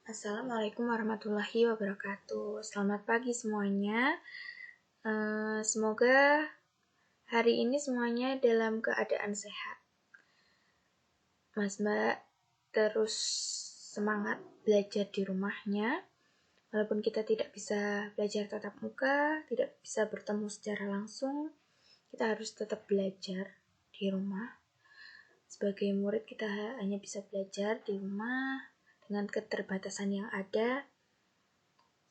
Assalamualaikum warahmatullahi wabarakatuh. Selamat pagi semuanya. Semoga hari ini semuanya dalam keadaan sehat. Mas Mbak terus semangat belajar di rumahnya. Walaupun kita tidak bisa belajar tatap muka, tidak bisa bertemu secara langsung, kita harus tetap belajar di rumah. Sebagai murid kita hanya bisa belajar di rumah dengan keterbatasan yang ada.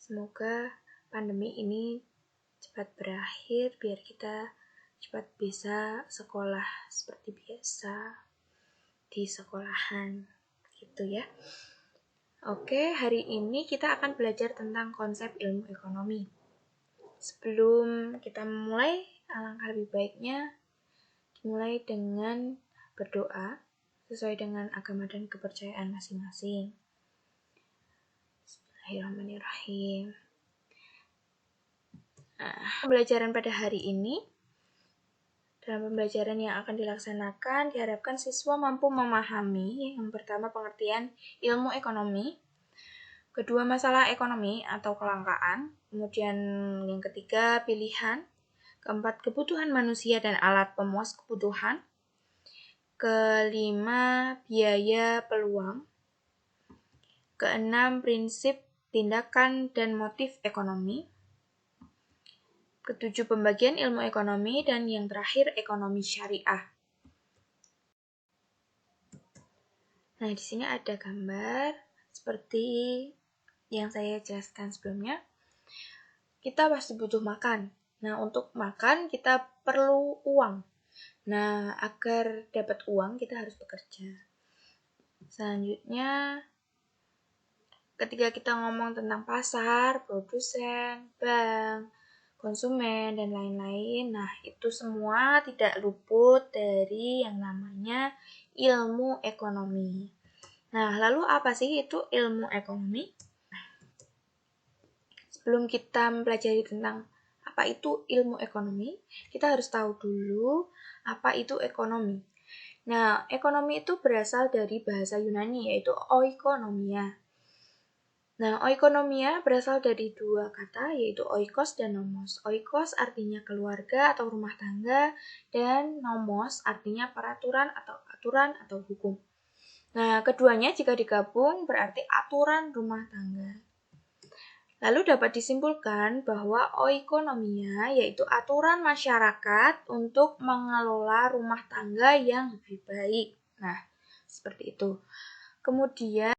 Semoga pandemi ini cepat berakhir biar kita cepat bisa sekolah seperti biasa di sekolahan gitu ya. Oke, hari ini kita akan belajar tentang konsep ilmu ekonomi. Sebelum kita mulai, alangkah lebih baiknya dimulai dengan berdoa sesuai dengan agama dan kepercayaan masing-masing. Bismillahirrahmanirrahim. Pembelajaran pada hari ini, dalam pembelajaran yang akan dilaksanakan, diharapkan siswa mampu memahami yang pertama pengertian ilmu ekonomi, kedua masalah ekonomi atau kelangkaan, kemudian yang ketiga pilihan, keempat kebutuhan manusia dan alat pemuas kebutuhan, kelima biaya peluang, keenam prinsip tindakan dan motif ekonomi, ketujuh pembagian ilmu ekonomi, dan yang terakhir ekonomi syariah. Nah, di sini ada gambar seperti yang saya jelaskan sebelumnya. Kita pasti butuh makan. Nah, untuk makan kita perlu uang. Nah, agar dapat uang kita harus bekerja. Selanjutnya, ketika kita ngomong tentang pasar, produsen, bank, konsumen, dan lain-lain, nah itu semua tidak luput dari yang namanya ilmu ekonomi. Nah, lalu apa sih itu ilmu ekonomi? Sebelum kita mempelajari tentang apa itu ilmu ekonomi, kita harus tahu dulu apa itu ekonomi. Nah, ekonomi itu berasal dari bahasa Yunani, yaitu oikonomia. Nah, oikonomia berasal dari dua kata, yaitu oikos dan nomos. Oikos artinya keluarga atau rumah tangga, dan nomos artinya peraturan atau aturan atau hukum. Nah, keduanya jika digabung berarti aturan rumah tangga. Lalu dapat disimpulkan bahwa oikonomia yaitu aturan masyarakat untuk mengelola rumah tangga yang lebih baik. Nah, seperti itu. Kemudian,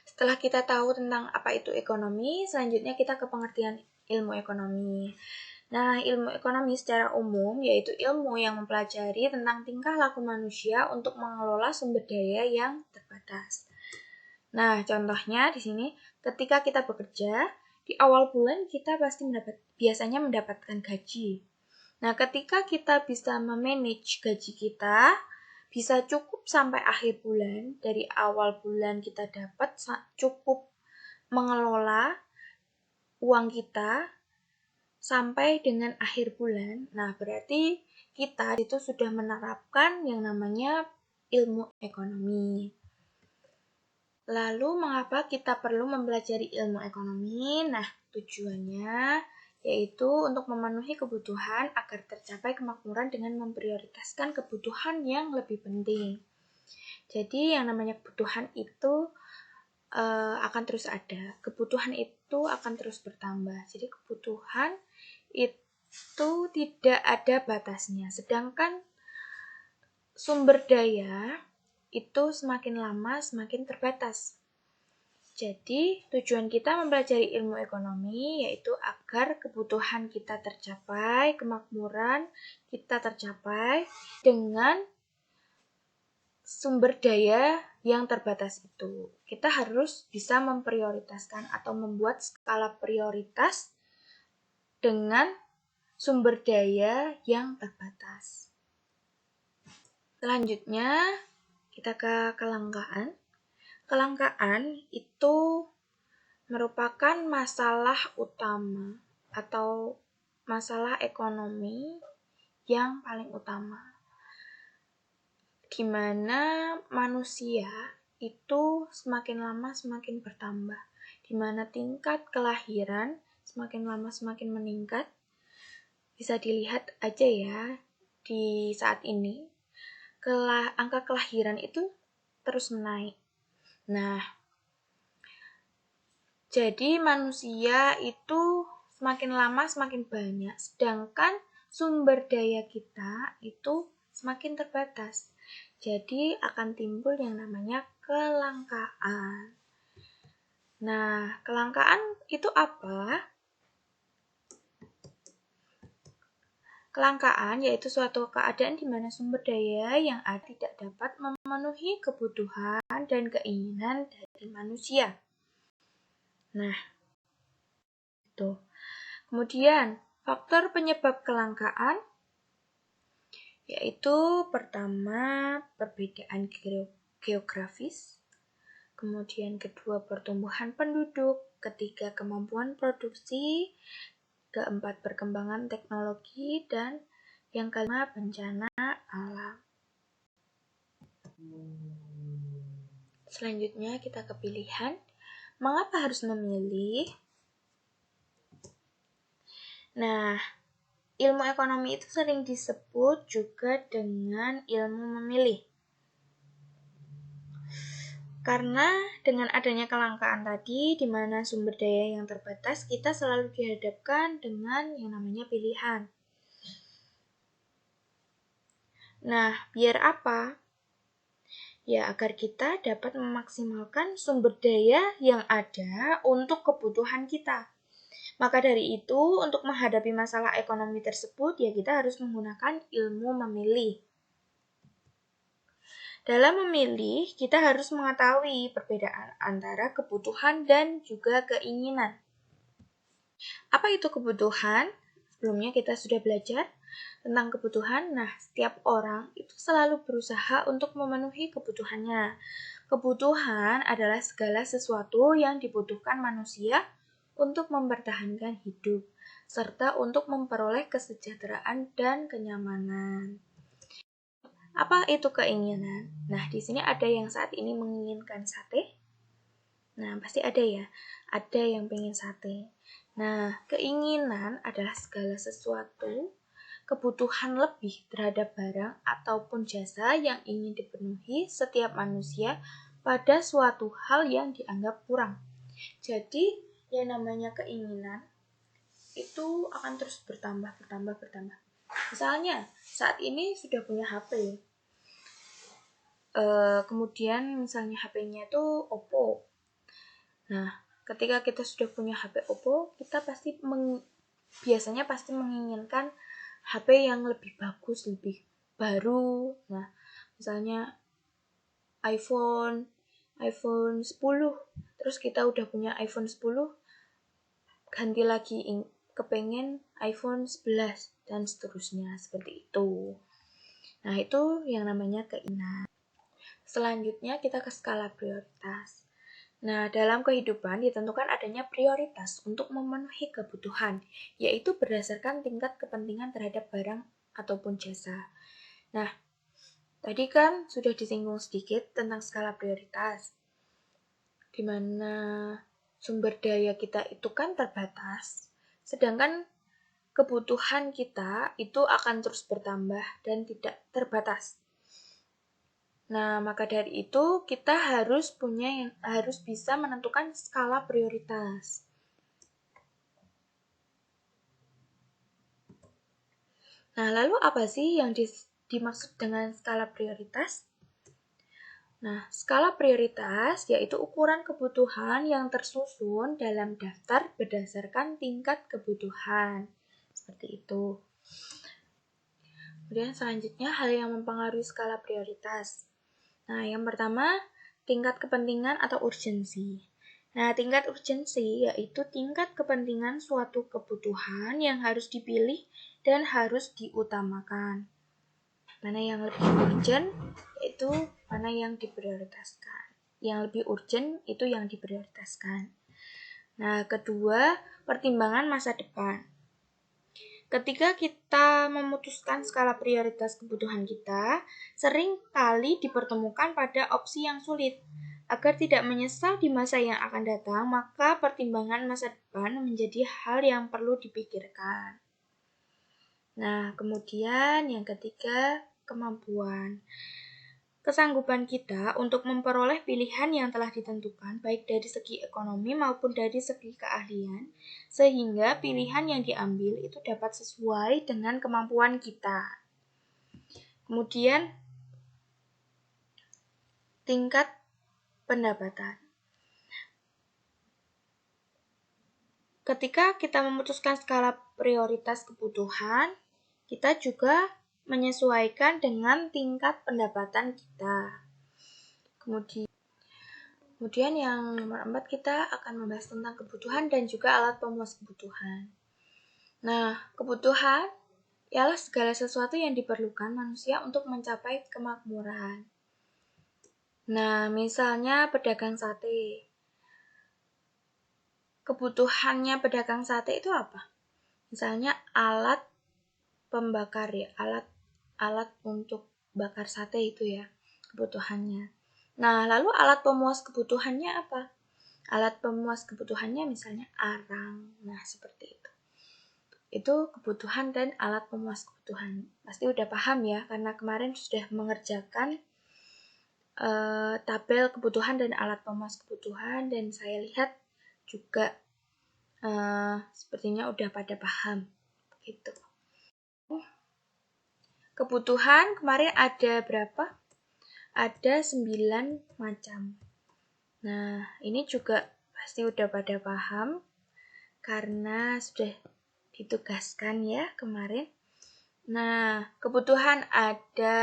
setelah kita tahu tentang apa itu ekonomi, selanjutnya kita ke pengertian ilmu ekonomi. Nah, ilmu ekonomi secara umum yaitu ilmu yang mempelajari tentang tingkah laku manusia untuk mengelola sumber daya yang terbatas. Nah, contohnya di sini, ketika kita bekerja, di awal bulan kita pasti biasanya mendapatkan gaji. Nah, ketika kita bisa memanage gaji kita, bisa cukup sampai akhir bulan, dari awal bulan kita dapat cukup mengelola uang kita sampai dengan akhir bulan. Nah, berarti kita itu sudah menerapkan yang namanya ilmu ekonomi. Lalu, mengapa kita perlu mempelajari ilmu ekonomi? Nah, tujuannya yaitu untuk memenuhi kebutuhan agar tercapai kemakmuran dengan memprioritaskan kebutuhan yang lebih penting. Jadi, yang namanya kebutuhan itu akan terus ada. Kebutuhan itu akan terus bertambah. Jadi, kebutuhan itu tidak ada batasnya. Sedangkan sumber daya itu semakin lama semakin terbatas. Jadi, tujuan kita mempelajari ilmu ekonomi yaitu agar kebutuhan kita tercapai, kemakmuran kita tercapai dengan sumber daya yang terbatas itu. Kita harus bisa memprioritaskan atau membuat skala prioritas dengan sumber daya yang terbatas. Selanjutnya, kita ke kelangkaan. Kelangkaan itu merupakan masalah utama atau masalah ekonomi yang paling utama, di mana manusia itu semakin lama semakin bertambah, di mana tingkat kelahiran semakin lama semakin meningkat. Bisa dilihat aja ya, di saat ini, angka kelahiran itu terus menaik. Nah, jadi manusia itu semakin lama semakin banyak, sedangkan sumber daya kita itu semakin terbatas. Jadi akan timbul yang namanya kelangkaan. Nah, kelangkaan itu apa? Kelangkaan yaitu suatu keadaan di mana sumber daya yang ada tidak dapat memenuhi kebutuhan dan keinginan dari manusia. Nah, itu. Kemudian, faktor penyebab kelangkaan yaitu pertama, perbedaan geografis, kemudian kedua, pertumbuhan penduduk, ketiga, kemampuan produksi, keempat, perkembangan teknologi, dan yang kelima, bencana alam. Selanjutnya kita ke pilihan. Mengapa harus memilih? Nah, ilmu ekonomi itu sering disebut juga dengan ilmu memilih. Karena dengan adanya kelangkaan tadi, di mana sumber daya yang terbatas, kita selalu dihadapkan dengan yang namanya pilihan. Nah, biar apa? Ya, agar kita dapat memaksimalkan sumber daya yang ada untuk kebutuhan kita. Maka dari itu, untuk menghadapi masalah ekonomi tersebut, ya kita harus menggunakan ilmu memilih. Dalam memilih, kita harus mengetahui perbedaan antara kebutuhan dan juga keinginan. Apa itu kebutuhan? Sebelumnya kita sudah belajar tentang kebutuhan. Nah, setiap orang itu selalu berusaha untuk memenuhi kebutuhannya. Kebutuhan adalah segala sesuatu yang dibutuhkan manusia untuk mempertahankan hidup, serta untuk memperoleh kesejahteraan dan kenyamanan. Apa itu keinginan? Nah, di sini ada yang saat ini menginginkan sate. Nah, pasti ada ya. Ada yang pengen sate. Nah, keinginan adalah segala sesuatu, kebutuhan lebih terhadap barang ataupun jasa yang ingin dipenuhi setiap manusia pada suatu hal yang dianggap kurang. Jadi, yang namanya keinginan itu akan terus bertambah. Misalnya, saat ini sudah punya HP. Kemudian misalnya HP-nya itu Oppo. Nah, ketika kita sudah punya HP Oppo, kita biasanya pasti menginginkan HP yang lebih bagus, lebih baru. Nah, misalnya iPhone 10. Terus kita udah punya iPhone 10, ganti lagi kepengen iPhone 11 dan seterusnya seperti itu. Nah, itu yang namanya keinginan. Selanjutnya kita ke skala prioritas. Nah, dalam kehidupan ditentukan adanya prioritas untuk memenuhi kebutuhan, yaitu berdasarkan tingkat kepentingan terhadap barang ataupun jasa. Nah, tadi kan sudah disinggung sedikit tentang skala prioritas, di mana sumber daya kita itu kan terbatas, sedangkan kebutuhan kita itu akan terus bertambah dan tidak terbatas. Nah, maka dari itu kita harus bisa menentukan skala prioritas. Nah, lalu apa sih yang dimaksud dengan skala prioritas? Nah, skala prioritas yaitu ukuran kebutuhan yang tersusun dalam daftar berdasarkan tingkat kebutuhan. Seperti itu. Kemudian selanjutnya hal yang mempengaruhi skala prioritas. Nah, yang pertama, tingkat kepentingan atau urgensi. Nah, tingkat urgensi yaitu tingkat kepentingan suatu kebutuhan yang harus dipilih dan harus diutamakan. Mana yang lebih urgent, yaitu mana yang diprioritaskan. Yang lebih urgent itu yang diprioritaskan. Nah, kedua, pertimbangan masa depan. Ketika kita memutuskan skala prioritas kebutuhan kita, sering kali dipertemukan pada opsi yang sulit. Agar tidak menyesal di masa yang akan datang, maka pertimbangan masa depan menjadi hal yang perlu dipikirkan. Nah, kemudian yang ketiga, kemampuan. Kesanggupan kita untuk memperoleh pilihan yang telah ditentukan, baik dari segi ekonomi maupun dari segi keahlian, sehingga pilihan yang diambil itu dapat sesuai dengan kemampuan kita. Kemudian, tingkat pendapatan. Ketika kita memutuskan skala prioritas kebutuhan, kita juga menyesuaikan dengan tingkat pendapatan kita. Kemudian yang nomor 4, kita akan membahas tentang kebutuhan dan juga alat pemuas kebutuhan. Nah, kebutuhan ialah segala sesuatu yang diperlukan manusia untuk mencapai kemakmuran. Nah, misalnya pedagang sate. Kebutuhannya pedagang sate itu apa? Misalnya alat pembakar ya, alat untuk bakar sate itu ya, kebutuhannya. Nah, lalu alat pemuas kebutuhannya apa? Alat pemuas kebutuhannya misalnya arang. Nah, seperti itu. Itu kebutuhan dan alat pemuas kebutuhan. Pasti udah paham ya, karena kemarin sudah mengerjakan tabel kebutuhan dan alat pemuas kebutuhan, dan saya lihat juga sepertinya udah pada paham. Gitu. Kebutuhan kemarin ada berapa? Ada 9 macam. Nah, ini juga pasti udah pada paham karena sudah ditugaskan ya kemarin. Nah, kebutuhan ada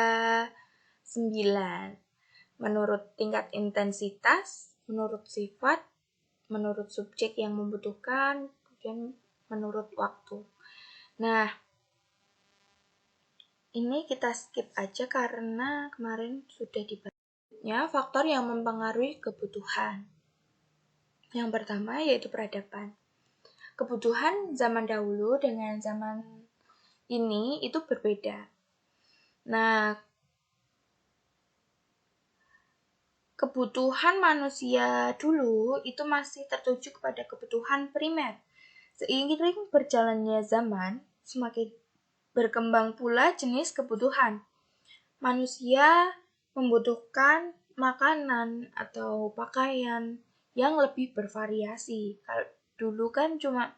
9. Menurut tingkat intensitas, menurut sifat, menurut subjek yang membutuhkan, kemudian menurut waktu. Nah, ini kita skip aja karena kemarin sudah dibahas. Faktor yang mempengaruhi kebutuhan. Yang pertama yaitu peradaban. Kebutuhan zaman dahulu dengan zaman ini itu berbeda. Nah, kebutuhan manusia dulu itu masih tertuju kepada kebutuhan primer. Seiring berjalannya zaman, semakin berkembang pula jenis kebutuhan. Manusia membutuhkan makanan atau pakaian yang lebih bervariasi. Kalau dulu kan cuma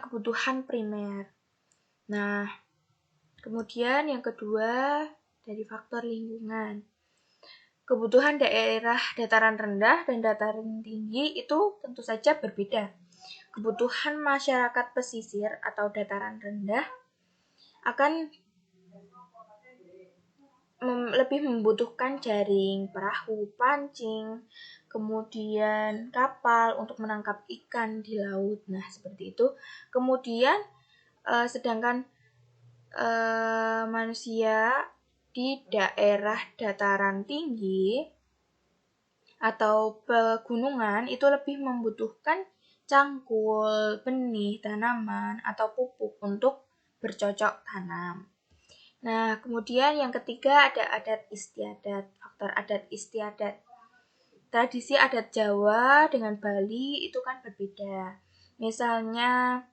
kebutuhan primer. Nah, kemudian yang kedua dari faktor lingkungan. Kebutuhan daerah dataran rendah dan dataran tinggi itu tentu saja berbeda. Kebutuhan masyarakat pesisir atau dataran rendah akan lebih membutuhkan jaring, perahu, pancing, kemudian kapal untuk menangkap ikan di laut. Nah, seperti itu. Kemudian, sedangkan manusia di daerah dataran tinggi atau pegunungan itu lebih membutuhkan cangkul, benih, tanaman, atau pupuk untuk bercocok tanam. Nah, kemudian yang ketiga ada adat istiadat, faktor adat istiadat. Tradisi adat Jawa dengan Bali itu kan berbeda. Misalnya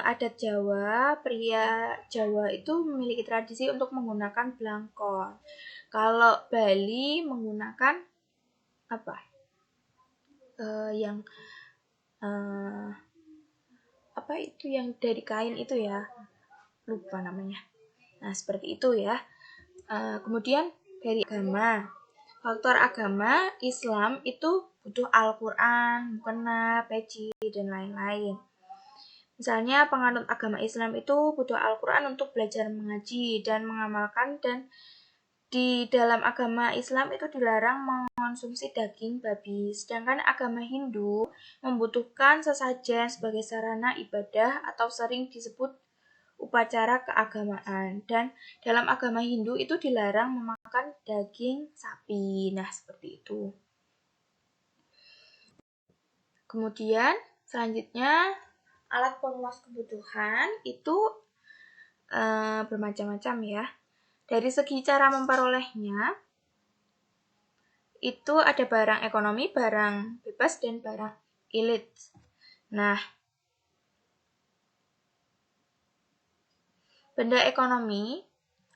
adat Jawa, pria Jawa itu memiliki tradisi untuk menggunakan blangkon. Kalau Bali menggunakan apa? Apa itu yang dari kain itu ya? Lupa namanya. Nah, seperti itu ya. Kemudian dari agama. Faktor agama, Islam itu butuh Al-Quran, mukena, peci, dan lain-lain. Misalnya penganut agama Islam itu butuh Al-Quran untuk belajar mengaji dan mengamalkan, dan di dalam agama Islam itu dilarang mengonsumsi daging babi. Sedangkan agama Hindu membutuhkan sesajen sebagai sarana ibadah atau sering disebut upacara keagamaan, dan dalam agama Hindu itu dilarang memakan daging sapi. Nah, seperti itu. Kemudian selanjutnya alat pemuas kebutuhan itu bermacam-macam ya. Dari segi cara memperolehnya itu ada barang ekonomi, barang bebas, dan barang elit. Nah, benda ekonomi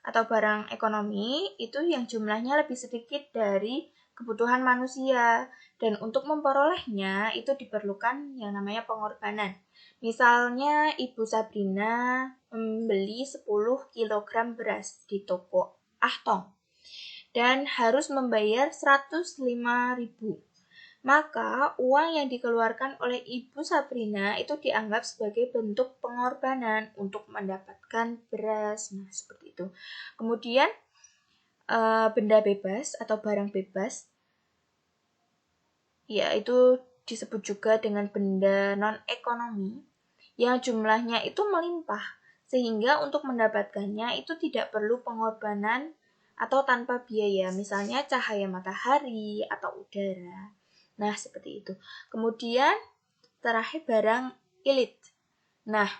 atau barang ekonomi itu yang jumlahnya lebih sedikit dari kebutuhan manusia, dan untuk memperolehnya itu diperlukan yang namanya pengorbanan. Misalnya Ibu Sabrina membeli 10 kg beras di toko Ahtong dan harus membayar 105.000. Maka uang yang dikeluarkan oleh Ibu Sabrina itu dianggap sebagai bentuk pengorbanan untuk mendapatkan beras. Nah, seperti itu. Kemudian benda bebas atau barang bebas, yaitu disebut juga dengan benda non-ekonomi yang jumlahnya itu melimpah, sehingga untuk mendapatkannya itu tidak perlu pengorbanan atau tanpa biaya, misalnya cahaya matahari atau udara. Nah, seperti itu. Kemudian, terakhir barang elit. Nah,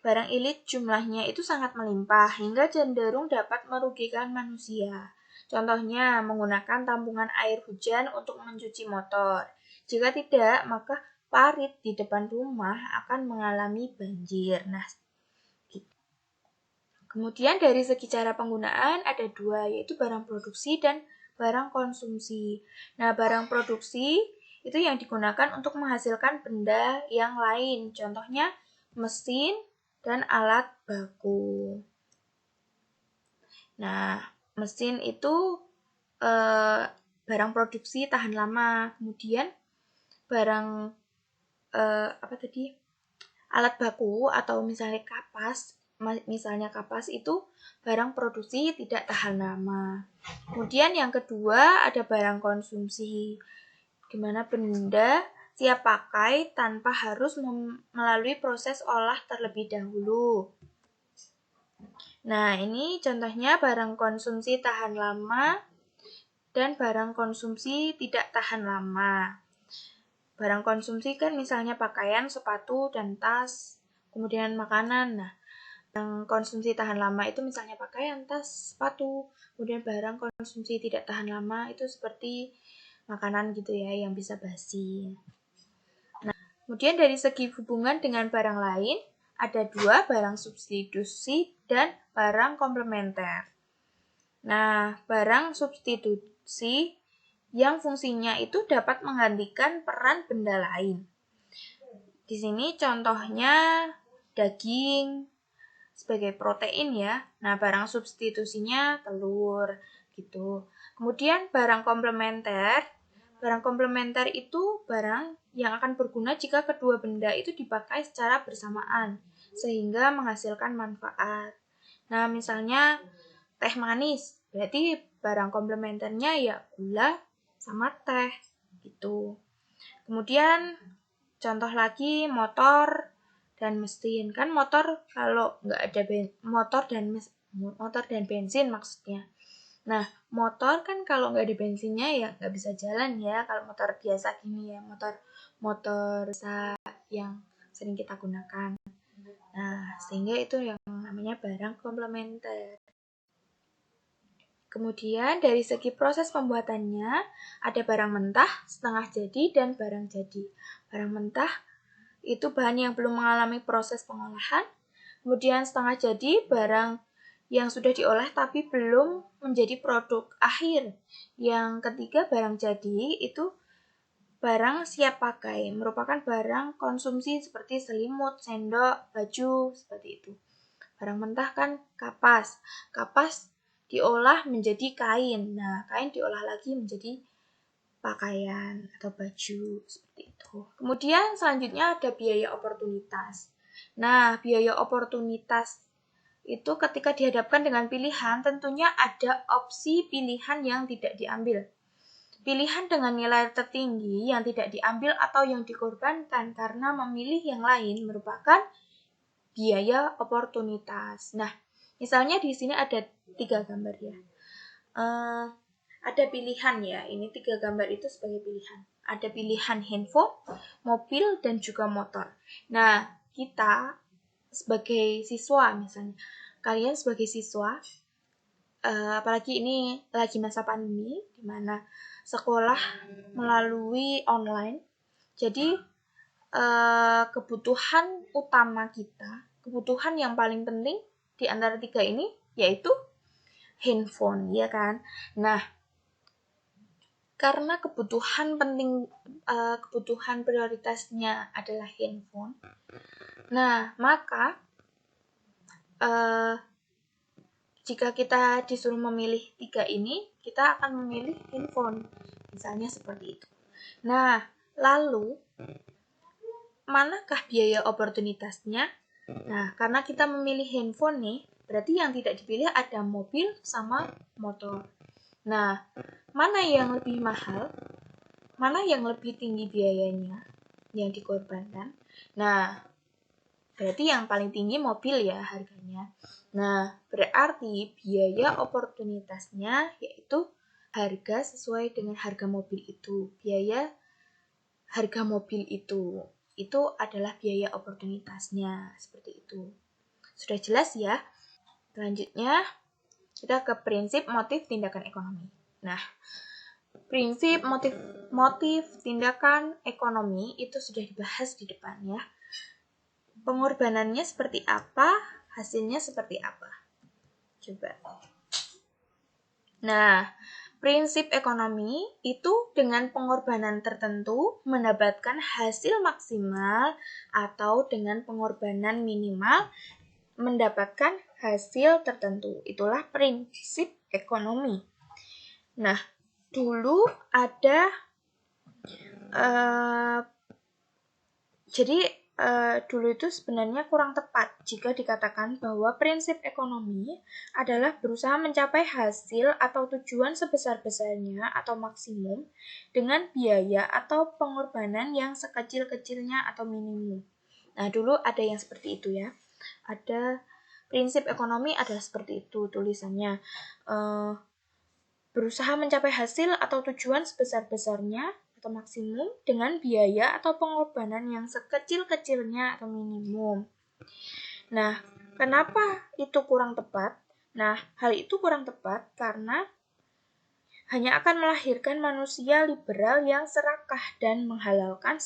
barang elit jumlahnya itu sangat melimpah hingga cenderung dapat merugikan manusia. Contohnya, menggunakan tampungan air hujan untuk mencuci motor. Jika tidak, maka parit di depan rumah akan mengalami banjir. Nah, gitu. Kemudian dari segi cara penggunaan ada dua, yaitu barang produksi dan barang konsumsi. Nah, barang produksi itu yang digunakan untuk menghasilkan benda yang lain. Contohnya mesin dan alat baku. Nah, mesin itu barang produksi tahan lama. Kemudian barang alat baku atau misalnya kapas itu barang produksi tidak tahan lama. Kemudian yang kedua ada barang konsumsi, di mana benda siap pakai tanpa harus melalui proses olah terlebih dahulu. Nah, ini contohnya barang konsumsi tahan lama dan barang konsumsi tidak tahan lama. Barang konsumsi kan misalnya pakaian, sepatu, dan tas, kemudian makanan. Nah, barang konsumsi tahan lama itu misalnya pakaian, tas, sepatu, kemudian barang konsumsi tidak tahan lama itu seperti makanan gitu ya, yang bisa basi. Nah, kemudian dari segi hubungan dengan barang lain, ada dua, barang substitusi dan barang komplementer. Nah, barang substitusi yang fungsinya itu dapat menggantikan peran benda lain. Di sini contohnya daging sebagai protein ya. Nah, barang substitusinya telur gitu. Kemudian barang komplementer itu barang yang akan berguna jika kedua benda itu dipakai secara bersamaan sehingga menghasilkan manfaat. Nah, misalnya teh manis, berarti barang komplementernya ya gula sama teh gitu. Kemudian contoh lagi motor dan mesin. Kan motor kalau nggak ada motor dan bensin maksudnya. Nah, motor kan kalau nggak ada bensinnya ya nggak bisa jalan ya. Kalau motor biasa gini ya, motor yang sering kita gunakan. Nah, sehingga itu yang namanya barang komplementer. Kemudian dari segi proses pembuatannya, ada barang mentah, setengah jadi, dan barang jadi. Barang mentah itu bahan yang belum mengalami proses pengolahan. Kemudian setengah jadi, barang yang sudah diolah tapi belum menjadi produk akhir. Yang ketiga, barang jadi itu barang siap pakai, merupakan barang konsumsi seperti selimut, sendok, baju, seperti itu. Barang mentah kan kapas. Kapas diolah menjadi kain. Nah, kain diolah lagi menjadi pakaian atau baju, seperti itu. Kemudian selanjutnya ada biaya oportunitas. Nah, biaya oportunitas itu ketika dihadapkan dengan pilihan, tentunya ada opsi pilihan yang tidak diambil. Pilihan dengan nilai tertinggi yang tidak diambil atau yang dikorbankan karena memilih yang lain merupakan biaya oportunitas. Nah, misalnya di sini ada 3 gambar ya. Ada pilihan ya, ini 3 gambar itu sebagai pilihan. Ada pilihan handphone, mobil, dan juga motor. Nah, kita sebagai siswa misalnya, kalian sebagai siswa apalagi ini lagi masa pandemi, di mana sekolah melalui online. Jadi kebutuhan utama kita, kebutuhan yang paling penting di antara 3 ini yaitu handphone, ya kan? Nah, karena kebutuhan penting, kebutuhan prioritasnya adalah handphone. Nah, maka jika kita disuruh memilih 3 ini, kita akan memilih handphone. Misalnya seperti itu. Nah, lalu manakah biaya oportunitasnya? Nah, karena kita memilih handphone nih, berarti yang tidak dipilih ada mobil sama motor. Nah, mana yang lebih mahal? Mana yang lebih tinggi biayanya yang dikorbankan? Nah, berarti yang paling tinggi mobil ya harganya. Nah, berarti biaya oportunitasnya yaitu harga sesuai dengan harga mobil itu. Biaya harga mobil itu adalah biaya oportunitasnya, seperti itu. Sudah jelas ya? Selanjutnya, kita ke prinsip motif tindakan ekonomi. Nah, prinsip motif tindakan ekonomi itu sudah dibahas di depan ya. Pengorbanannya seperti apa, hasilnya seperti apa. Coba. Nah, prinsip ekonomi itu dengan pengorbanan tertentu mendapatkan hasil maksimal atau dengan pengorbanan minimal mendapatkan hasil tertentu. Itulah prinsip ekonomi. Nah, dulu ada dulu itu sebenarnya kurang tepat jika dikatakan bahwa prinsip ekonomi adalah berusaha mencapai hasil atau tujuan sebesar-besarnya atau maksimum dengan biaya atau pengorbanan yang sekecil-kecilnya atau minimum. Nah, dulu ada yang seperti itu ya. Ada prinsip ekonomi adalah seperti itu tulisannya. Berusaha mencapai hasil atau tujuan sebesar-besarnya atau maksimum dengan biaya atau pengorbanan yang sekecil-kecilnya atau minimum. Nah, kenapa itu kurang tepat? Nah, hal itu kurang tepat karena hanya akan melahirkan manusia liberal yang serakah dan menghalalkan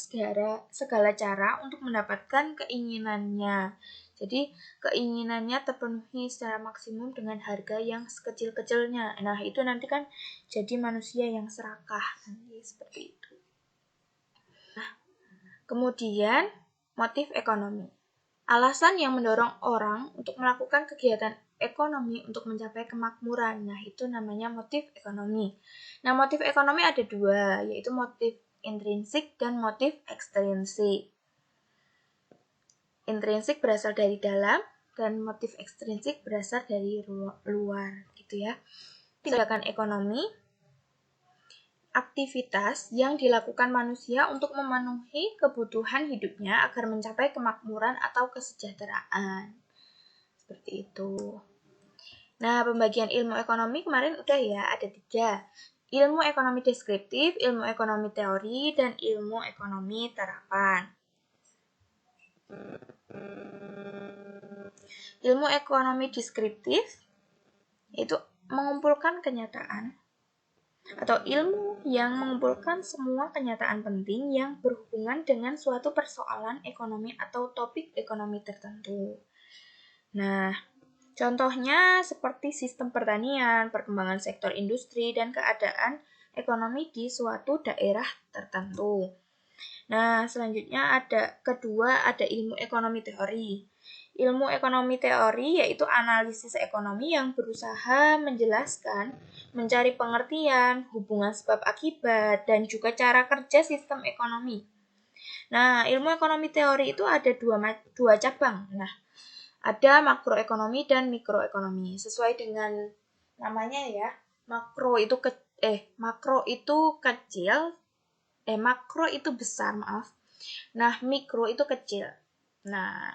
segala cara untuk mendapatkan keinginannya. Jadi, keinginannya terpenuhi secara maksimum dengan harga yang sekecil-kecilnya. Nah, itu nanti kan jadi manusia yang serakah. Nanti seperti itu. Nah, kemudian, motif ekonomi. Alasan yang mendorong orang untuk melakukan kegiatan ekonomi untuk mencapai kemakmuran. Nah, itu namanya motif ekonomi. Nah, motif ekonomi ada 2, yaitu motif intrinsik dan motif ekstrinsik. Intrinsik berasal dari dalam dan motif ekstrinsik berasal dari luar, gitu ya. Tindakan ekonomi, aktivitas yang dilakukan manusia untuk memenuhi kebutuhan hidupnya agar mencapai kemakmuran atau kesejahteraan. Seperti itu. Nah, pembagian ilmu ekonomi kemarin udah ya, ada 3. Ilmu ekonomi deskriptif, ilmu ekonomi teori, dan ilmu ekonomi terapan. Ilmu ekonomi deskriptif itu mengumpulkan kenyataan atau ilmu yang mengumpulkan semua kenyataan penting yang berhubungan dengan suatu persoalan ekonomi atau topik ekonomi tertentu. Nah, contohnya seperti sistem pertanian, perkembangan sektor industri, dan keadaan ekonomi di suatu daerah tertentu. Nah, selanjutnya ada ilmu ekonomi teori. Ilmu ekonomi teori yaitu analisis ekonomi yang berusaha menjelaskan, mencari pengertian, hubungan sebab akibat, dan juga cara kerja sistem ekonomi. Nah, ilmu ekonomi teori itu ada dua cabang. Nah, ada makroekonomi dan mikroekonomi. Sesuai dengan namanya ya, makro itu besar, maaf. Nah, mikro itu kecil. Nah,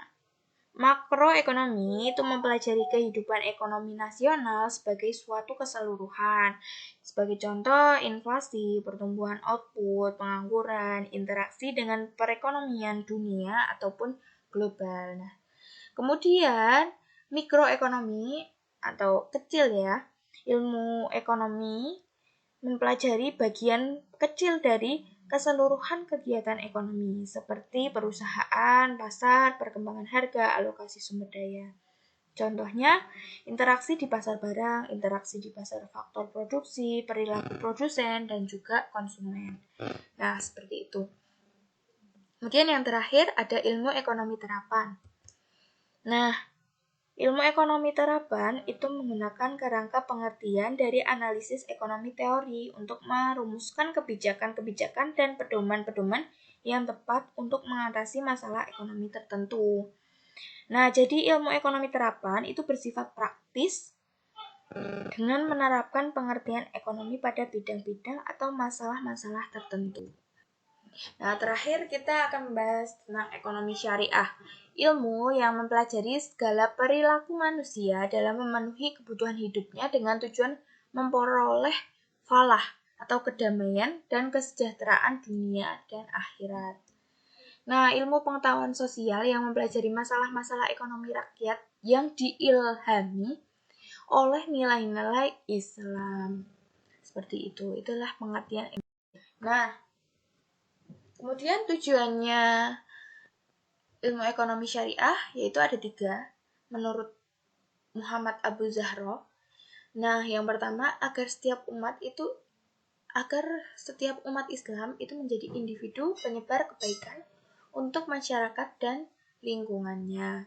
makroekonomi itu mempelajari kehidupan ekonomi nasional sebagai suatu keseluruhan. Sebagai contoh, inflasi, pertumbuhan output, pengangguran, interaksi dengan perekonomian dunia ataupun global. Nah, kemudian mikroekonomi atau kecil ya, Ilmu ekonomi mempelajari bagian kecil dari keseluruhan kegiatan ekonomi, seperti perusahaan, pasar, perkembangan harga, alokasi sumber daya. Contohnya, interaksi di pasar barang, interaksi di pasar faktor produksi, perilaku produsen, dan juga konsumen. Nah, seperti itu. Kemudian yang terakhir ada ilmu ekonomi terapan. Nah, ilmu ekonomi terapan itu menggunakan kerangka pengertian dari analisis ekonomi teori untuk merumuskan kebijakan-kebijakan dan pedoman-pedoman yang tepat untuk mengatasi masalah ekonomi tertentu. Nah, jadi ilmu ekonomi terapan itu bersifat praktis dengan menerapkan pengertian ekonomi pada bidang-bidang atau masalah-masalah tertentu. Nah, terakhir kita akan membahas tentang ekonomi syariah, ilmu yang mempelajari segala perilaku manusia dalam memenuhi kebutuhan hidupnya dengan tujuan memperoleh falah atau kedamaian dan kesejahteraan dunia dan akhirat. Nah, ilmu pengetahuan sosial yang mempelajari masalah-masalah ekonomi rakyat yang diilhami oleh nilai-nilai Islam. Seperti itu, itulah pengertian. Nah, kemudian tujuannya ilmu ekonomi syariah yaitu ada 3 menurut Muhammad Abu Zahro. Nah, yang pertama agar setiap umat Islam itu menjadi individu penyebar kebaikan untuk masyarakat dan lingkungannya.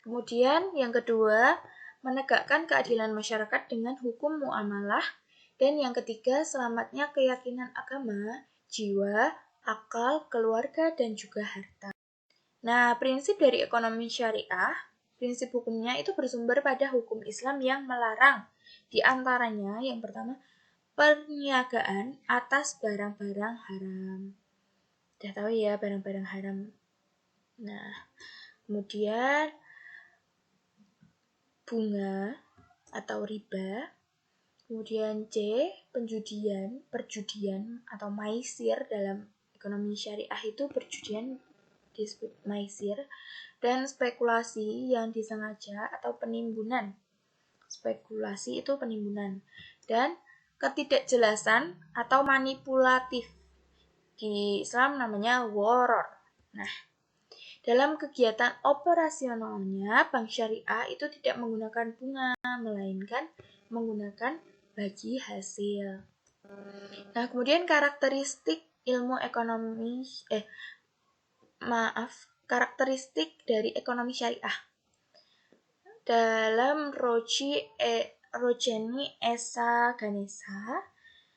Kemudian yang kedua, menegakkan keadilan masyarakat dengan hukum muamalah. Dan yang ketiga, selamatnya keyakinan agama, jiwa, akal, keluarga, dan juga harta. Nah, prinsip dari ekonomi syariah, prinsip hukumnya itu bersumber pada hukum Islam yang melarang. Di antaranya, yang pertama, perniagaan atas barang-barang haram. Udah tahu ya barang-barang haram. Nah, kemudian bunga atau riba. Kemudian C, perjudian atau maisir. Dalam ekonomi syariah itu perjudian disebut maisir, dan spekulasi yang disengaja atau penimbunan. Spekulasi itu penimbunan. Dan ketidakjelasan atau manipulatif. Di Islam namanya gharar. Nah, dalam kegiatan operasionalnya, bank syariah itu tidak menggunakan bunga, melainkan menggunakan bagi hasil. Nah, kemudian karakteristik dari ekonomi syariah. Dalam Rojeni Esa Ganesha,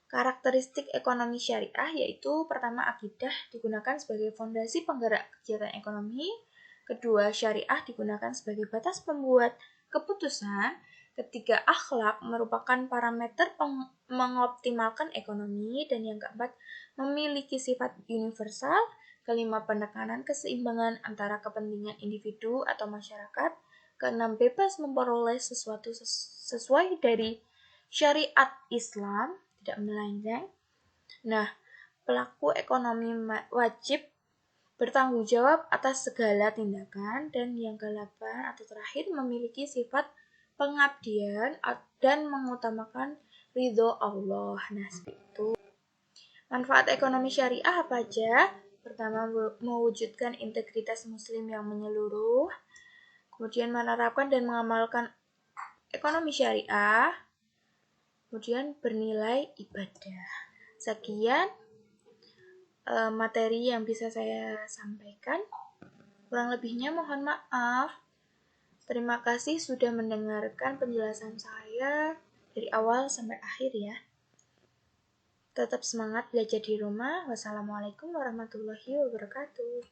karakteristik ekonomi syariah yaitu pertama, akidah digunakan sebagai fondasi penggerak kegiatan ekonomi. Kedua, syariah digunakan sebagai batas pembuat keputusan. Ketiga, akhlak merupakan parameter mengoptimalkan ekonomi. Dan yang keempat, memiliki sifat universal. Kelima, penekanan keseimbangan antara kepentingan individu atau masyarakat. Keenam, bebas memperoleh sesuatu sesuai dari syariat Islam, tidak melenceng. Nah, pelaku ekonomi wajib bertanggung jawab atas segala tindakan. Dan yang ke-8 atau terakhir, memiliki sifat pengabdian dan mengutamakan ridho Allah. Nah, seperti itu. Manfaat ekonomi syariah apa aja? Pertama, mewujudkan integritas muslim yang menyeluruh. Kemudian menerapkan dan mengamalkan ekonomi syariah. Kemudian bernilai ibadah. Sekian materi yang bisa saya sampaikan. Kurang lebihnya mohon maaf. Terima kasih sudah mendengarkan penjelasan saya dari awal sampai akhir ya. Tetap semangat belajar di rumah. Wassalamualaikum warahmatullahi wabarakatuh.